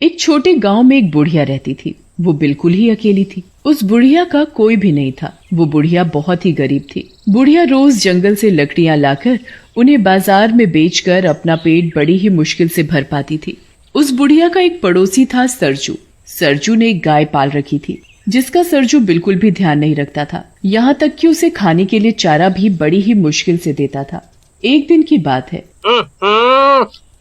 एक छोटे गांव में एक बुढ़िया रहती थी। वो बिल्कुल ही अकेली थी। उस बुढ़िया का कोई भी नहीं था। वो बुढ़िया बहुत ही गरीब थी। बुढ़िया रोज जंगल से लकड़ियां लाकर उन्हें बाजार में बेचकर अपना पेट बड़ी ही मुश्किल से भर पाती थी। उस बुढ़िया का एक पड़ोसी था सरजू। सरजू ने एक गाय पाल रखी थी, जिसका सरजू बिल्कुल भी ध्यान नहीं रखता था। यहाँ तक कि उसे खाने के लिए चारा भी बड़ी ही मुश्किल से देता था। एक दिन की बात है।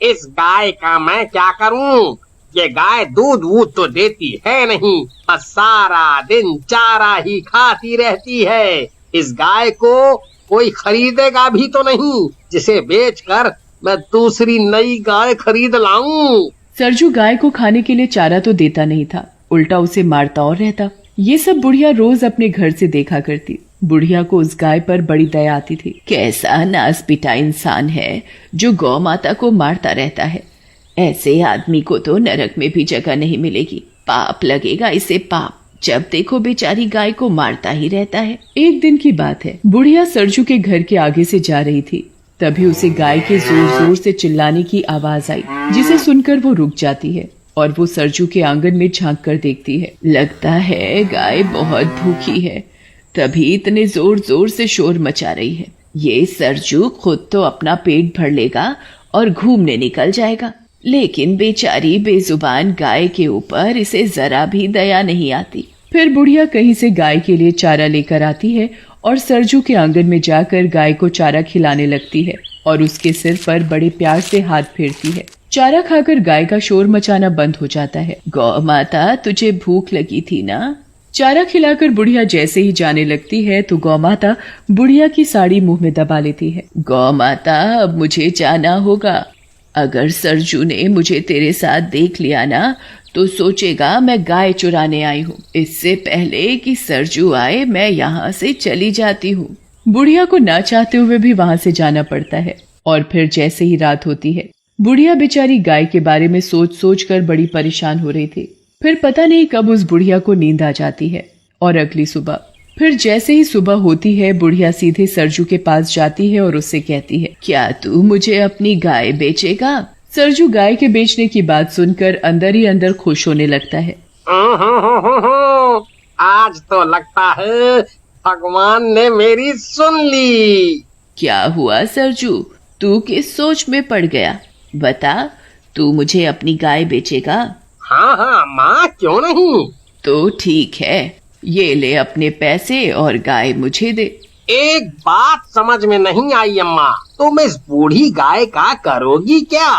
इस गाय का मैं क्या करूं? ये गाय दूध वूध तो देती है नहीं, बस सारा दिन चारा ही खाती रहती है। इस गाय को कोई खरीदेगा भी तो नहीं, जिसे बेचकर मैं दूसरी नई गाय खरीद लाऊं। सरजू गाय को खाने के लिए चारा तो देता नहीं था, उल्टा उसे मारता और रहता। ये सब बुढ़िया रोज अपने घर से देखा करती। बुढ़िया को उस गाय पर बड़ी दया आती थी। कैसा नासपिटा इंसान है जो गौ माता को मारता रहता है। ऐसे आदमी को तो नरक में भी जगह नहीं मिलेगी। पाप लगेगा इसे, पाप। जब देखो बेचारी गाय को मारता ही रहता है। एक दिन की बात है। बुढ़िया सरजू के घर के आगे से जा रही थी। तभी उसे गाय के जोर जोर से चिल्लाने की आवाज आई, जिसे सुनकर वो रुक जाती है और वो सरजू के आंगन में झांक कर देखती है। लगता है गाय बहुत भूखी है, तभी इतने जोर जोर से शोर मचा रही है। ये सरजू खुद तो अपना पेट भर लेगा और घूमने निकल जाएगा, लेकिन बेचारी बेजुबान गाय के ऊपर इसे जरा भी दया नहीं आती। फिर बुढ़िया कहीं से गाय के लिए चारा लेकर आती है और सरजू के आंगन में जाकर गाय को चारा खिलाने लगती है और उसके सिर पर बड़े प्यार से हाथ फेरती है। चारा खाकर गाय का शोर मचाना बंद हो जाता है। गौ माता, तुझे भूख लगी थी ना? चारा खिलाकर बुढ़िया जैसे ही जाने लगती है तो गौ माता बुढ़िया की साड़ी मुंह में दबा लेती है। गौ माता, अब मुझे जाना होगा। अगर सरजू ने मुझे तेरे साथ देख लिया ना तो सोचेगा मैं गाय चुराने आई हूँ। इससे पहले कि सरजू आए मैं यहाँ से चली जाती हूँ। बुढ़िया को ना चाहते हुए भी वहां से जाना पड़ता है। और फिर जैसे ही रात होती है, बुढ़िया बेचारी गाय के बारे में सोच सोच कर बड़ी परेशान हो रही थी। फिर पता नहीं कब उस बुढ़िया को नींद आ जाती है और अगली सुबह फिर जैसे ही सुबह होती है, बुढ़िया सीधे सरजू के पास जाती है और उससे कहती है, क्या तू मुझे अपनी गाय बेचेगा? सरजू गाय के बेचने की बात सुनकर अंदर ही अंदर खुश होने लगता है। आज तो लगता है भगवान ने मेरी सुन ली। क्या हुआ सरजू, तू किस सोच में पड़ गया? बता, तू मुझे अपनी गाय बेचेगा? हाँ माँ, क्यों नहीं। तो ठीक है, ये ले अपने पैसे और गाय मुझे दे। एक बात समझ में नहीं आई अम्मा, तुम इस बूढ़ी गाय का करोगी क्या?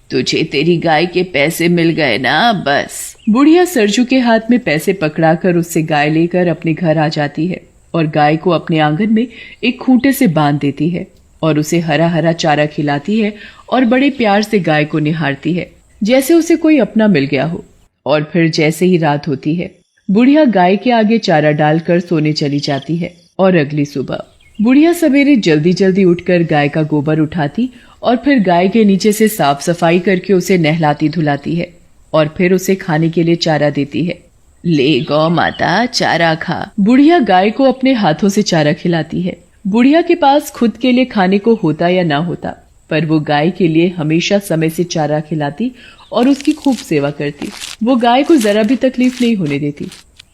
तुझे तेरी गाय के पैसे मिल गए ना, बस। बुढ़िया सरजू के हाथ में पैसे पकड़ाकर उससे गाय लेकर अपने घर आ जाती है और गाय को अपने आंगन में एक खूंटे से बांध देती है और उसे हरा हरा चारा खिलाती है और बड़े प्यार से गाय को निहारती है, जैसे उसे कोई अपना मिल गया हो। और फिर जैसे ही रात होती है, बुढ़िया गाय के आगे चारा डालकर सोने चली जाती है। और अगली सुबह बुढ़िया सवेरे जल्दी जल्दी उठकर गाय का गोबर उठाती और फिर गाय के नीचे से साफ सफाई करके उसे नहलाती धुलाती है और फिर उसे खाने के लिए चारा देती है। ले गौ माता, चारा खा। बुढ़िया गाय को अपने हाथों से चारा खिलाती है। बुढ़िया के पास खुद के लिए खाने को होता या ना होता, पर वो गाय के लिए हमेशा समय से चारा खिलाती और उसकी खूब सेवा करती। वो गाय को जरा भी तकलीफ नहीं होने देती।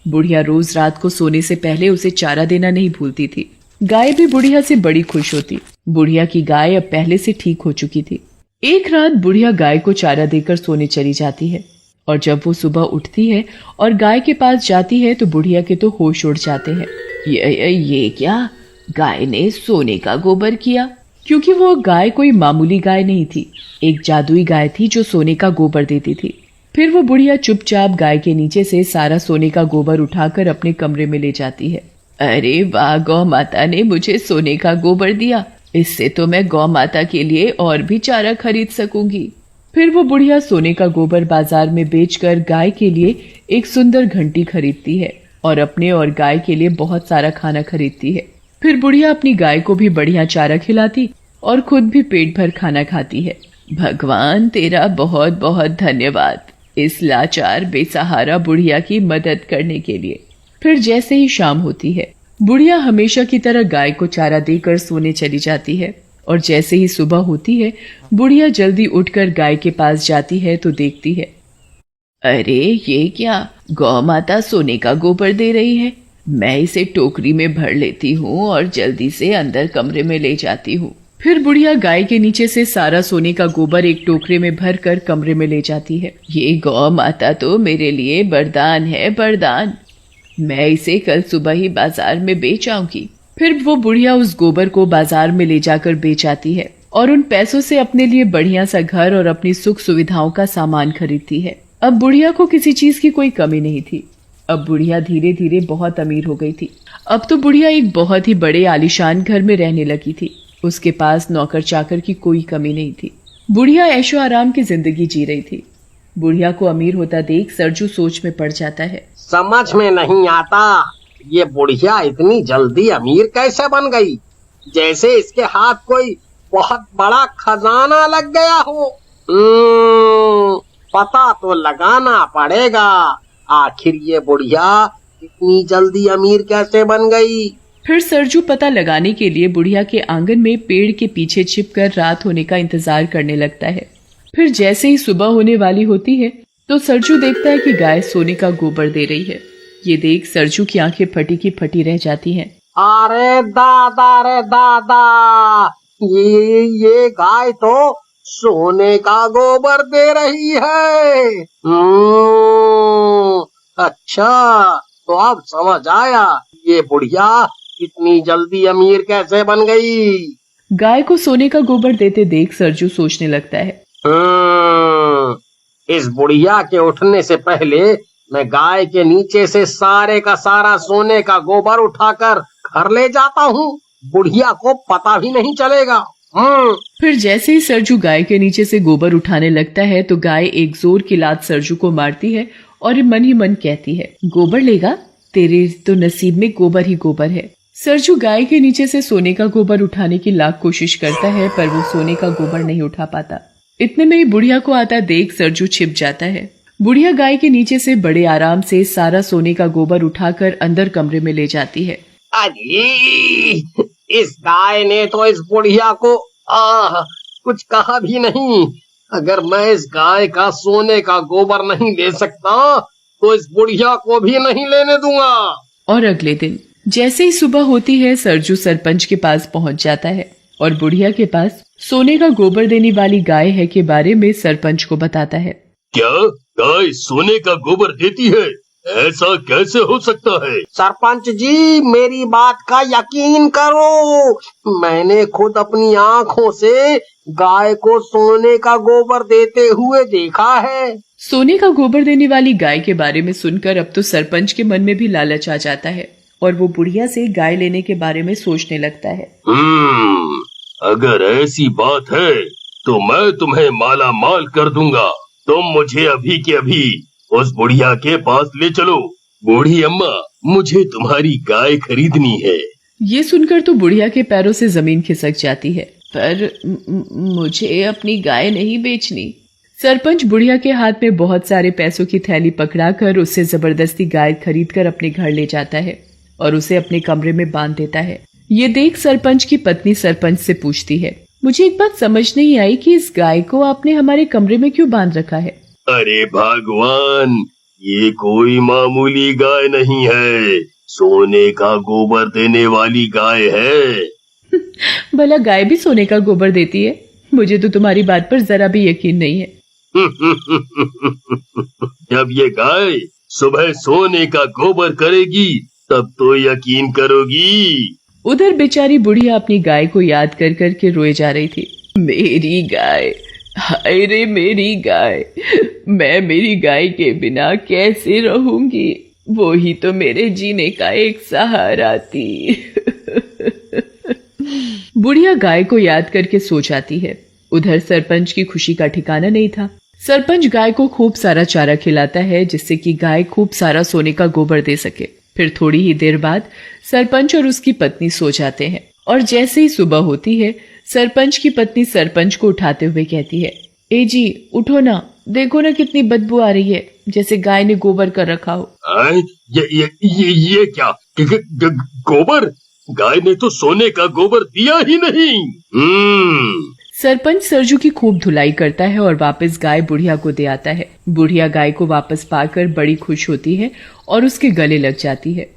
बुढ़िया रोज रात को सोने से पहले उसे चारा देना नहीं भूलती थी। गाय भी बुढ़िया से बड़ी खुश होती। बुढ़िया की गाय अब पहले से ठीक हो चुकी थी। एक रात बुढ़िया गाय को चारा देकर सोने चली जाती है और जब वो सुबह उठती है और गाय के पास जाती है तो बुढ़िया के तो होश उड़ जाते हैं। ये क्या? गाय ने सोने का गोबर किया? क्योंकि वो गाय कोई मामूली गाय नहीं थी, एक जादुई गाय थी जो सोने का गोबर देती थी। फिर वो बुढ़िया चुपचाप गाय के नीचे से सारा सोने का गोबर उठाकर अपने कमरे में ले जाती है। अरे वाह, गौ माता ने मुझे सोने का गोबर दिया, इससे तो मैं गौ माता के लिए और भी चारा खरीद सकूंगी। फिर वो बुढ़िया सोने का गोबर बाजार में बेचकर गाय के लिए एक सुंदर घंटी खरीदती है और अपने और गाय के लिए बहुत सारा खाना खरीदती है। फिर बुढ़िया अपनी गाय को भी बढ़िया चारा खिलाती और खुद भी पेट भर खाना खाती है। भगवान तेरा बहुत बहुत धन्यवाद इस लाचार बेसहारा बुढ़िया की मदद करने के लिए। फिर जैसे ही शाम होती है, बुढ़िया हमेशा की तरह गाय को चारा देकर सोने चली जाती है और जैसे ही सुबह होती है, बुढ़िया जल्दी उठकर गाय के पास जाती है तो देखती है अरे ये क्या, गौ माता सोने का गोबर दे रही है। मैं इसे टोकरी में भर लेती हूँ और जल्दी से अंदर कमरे में ले जाती हूँ। फिर बुढ़िया गाय के नीचे से सारा सोने का गोबर एक टोकरे में भर कर कमरे में ले जाती है। ये गौ माता तो मेरे लिए वरदान है, वरदान। मैं इसे कल सुबह ही बाजार में बेच आऊंगी। फिर वो बुढ़िया उस गोबर को बाजार में ले जाकर बेच आती है और उन पैसों से अपने लिए बढ़िया सा घर और अपनी सुख सुविधाओं का सामान खरीदती है। अब बुढ़िया को किसी चीज की कोई कमी नहीं थी। अब बुढ़िया धीरे धीरे बहुत अमीर हो गई थी। अब तो बुढ़िया एक बहुत ही बड़े आलीशान घर में रहने लगी थी। उसके पास नौकर चाकर की कोई कमी नहीं थी। बुढ़िया ऐशो आराम की जिंदगी जी रही थी। बुढ़िया को अमीर होता देख सरजू सोच में पड़ जाता है। समझ में नहीं आता, ये बुढ़िया इतनी जल्दी अमीर कैसे बन गई, जैसे इसके हाथ कोई बहुत बड़ा खजाना लग गया हो। पता तो लगाना पड़ेगा, आखिर ये बुढ़िया इतनी जल्दी अमीर कैसे बन गई। फिर सरजू पता लगाने के लिए बुढ़िया के आंगन में पेड़ के पीछे छिपकर रात होने का इंतजार करने लगता है। फिर जैसे ही सुबह होने वाली होती है तो सरजू देखता है कि गाय सोने का गोबर दे रही है। ये देख सरजू की आंखें फटी की फटी रह जाती हैं। अरे दादा रे दादा, ये गाय तो सोने का गोबर दे रही है। अच्छा, तो अब समझ आया ये बुढ़िया इतनी जल्दी अमीर कैसे बन गई। गाय को सोने का गोबर देते देख सरजू सोचने लगता है। इस बुढ़िया के उठने से पहले मैं गाय के नीचे से सारे का सारा सोने का गोबर उठाकर घर ले जाता हूँ, बुढ़िया को पता भी नहीं चलेगा। फिर जैसे ही सरजू गाय के नीचे से गोबर उठाने लगता है तो गाय एक जोर की लात सरजू को मारती है और मन ही मन कहती है, गोबर लेगा, तेरे तो नसीब में गोबर ही गोबर है। सरजू गाय के नीचे से सोने का गोबर उठाने की लाख कोशिश करता है पर वो सोने का गोबर नहीं उठा पाता। इतने में ही बुढ़िया को आता देख सरजू छिप जाता है। बुढ़िया गाय के नीचे से बड़े आराम से सारा सोने का गोबर उठाकर अंदर कमरे में ले जाती है। अजी, इस गाय ने तो इस बुढ़िया को कुछ कहा भी नहीं। अगर मैं इस गाय का सोने का गोबर नहीं ले सकता तो इस बुढ़िया को भी नहीं लेने दूंगा। और अगले दिन जैसे ही सुबह होती है सरजू सरपंच के पास पहुंच जाता है और बुढ़िया के पास सोने का गोबर देने वाली गाय है के बारे में सरपंच को बताता है। क्या गाय सोने का गोबर देती है? ऐसा कैसे हो सकता है? सरपंच जी, मेरी बात का यकीन करो, मैंने खुद अपनी आँखों से गाय को सोने का गोबर देते हुए देखा है। सोने का गोबर देने वाली गाय के बारे में सुनकर अब तो सरपंच के मन में भी लालच आ जाता है और वो बुढ़िया से गाय लेने के बारे में सोचने लगता है। अगर ऐसी बात है तो मैं तुम्हें माला माल कर दूंगा। तुम मुझे अभी के अभी उस बुढ़िया के पास ले चलो। बूढ़ी अम्मा, मुझे तुम्हारी गाय खरीदनी है। ये सुनकर तो बुढ़िया के पैरों से जमीन खिसक जाती है, पर मुझे अपनी गाय नहीं बेचनी। सरपंच बुढ़िया के हाथ में बहुत सारे पैसों की थैली पकड़ाकर उससे जबरदस्ती गाय खरीदकर अपने घर ले जाता है और उसे अपने कमरे में बांध देता है। ये देख सरपंच की पत्नी सरपंच से पूछती है, मुझे एक बात समझ नहीं आई कि इस गाय को आपने हमारे कमरे में क्यों बांध रखा है? अरे भगवान, ये कोई मामूली गाय नहीं है, सोने का गोबर देने वाली गाय है। भला गाय भी सोने का गोबर देती है? मुझे तो तुम्हारी बात पर जरा भी यकीन नहीं है। जब ये गाय सुबह सोने का गोबर करेगी तब तो यकीन करोगी। उधर बेचारी बुढ़िया अपनी गाय को याद कर कर के रोए जा रही थी। मेरी गाय, हाय रे मेरी गाय, मैं मेरी गाय के बिना कैसे रहूंगी? वो ही तो मेरे जीने का एक सहारा थी। बुढ़िया गाय को याद करके सो जाती है। उधर सरपंच की खुशी का ठिकाना नहीं था। सरपंच गाय को खूब सारा चारा खिलाता है जिससे कि गाय खूब सारा सोने का गोबर दे सके। फिर थोड़ी ही देर बाद सरपंच और उसकी पत्नी सो जाते हैं और जैसे ही सुबह होती है सरपंच की पत्नी सरपंच को उठाते हुए कहती है, ए जी उठो ना, देखो ना कितनी बदबू आ रही है, जैसे गाय ने गोबर कर रखा हो। ये क्या गोबर? गाय ने तो सोने का गोबर दिया ही नहीं। सरपंच सरजू की खूब धुलाई करता है और वापस गाय बुढ़िया को दे आता है। बुढ़िया गाय को वापस पाकर बड़ी खुश होती है और उसके गले लग जाती है।